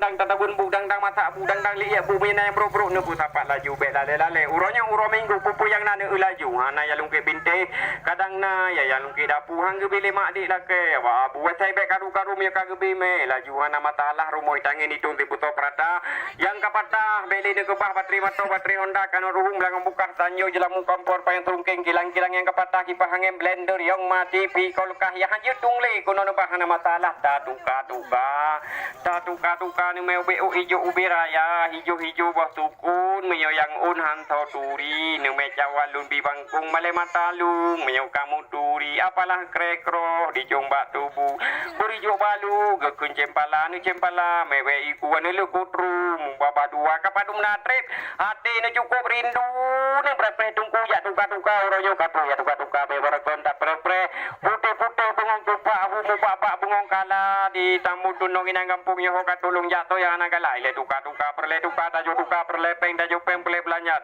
Dang tatapun bu dang mata bu dang liya bu mina yang bro ne bu tapak laju be lale uronya uro minggu pupu yang nana laju hana ya lungke binte kadang na ya lungke dapu hang gebe le mak dik lake wa bu wesai be karu me kagebe me laju hana matalah rumoi tangin itu ti puto prata yang kapata beli de kebah bateri Honda kan ruhum lang buka sanyo jelamu kompor payang trungking kilang-kilang yang kapata kipah hangem blender yang mati pi kolkah ya hanyut tungle kono bahana masalah tatuka ni meu be hijau ubi raya hijau bawah tukun meu yang un hanto turi ni me jawalun bi bangkung male matalung meu kamu turi apalah krekro di jomba tubuh buri jo balu gekun cempala mewe ikuan lu kutrum baba dua kapadum natrip hati ni cukup rindu ni pre tungku ya tuka oroyo katu ya tuka be barakon tak pre putih bengong tupa bu bapak bengong kala di tamu tunong inang kampung yo katulung jatuh yang anak galai le tuka perle peng tajo peng belanja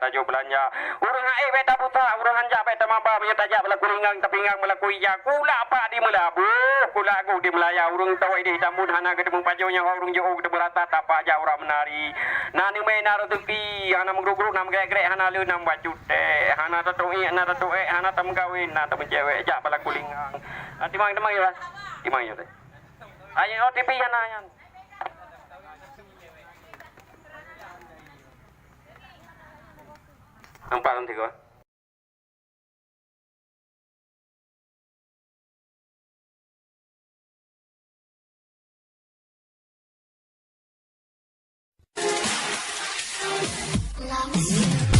urang ai beta putra urang anja beta mapa punya tajak bela kulingang tapingang bela kuya kula apa di melabu kula aku di melaya urang tawai di tamu hana gedemu pajonya urang jo de berata tapa ja urang menari nani me naro tepi hana menggruk nam grek hana lu nam bacute hana tatoi hana tam kawin na tam cewek ja bela kulingang timang ya timang ya ayo OTP hana yan nampak nanti kau. Love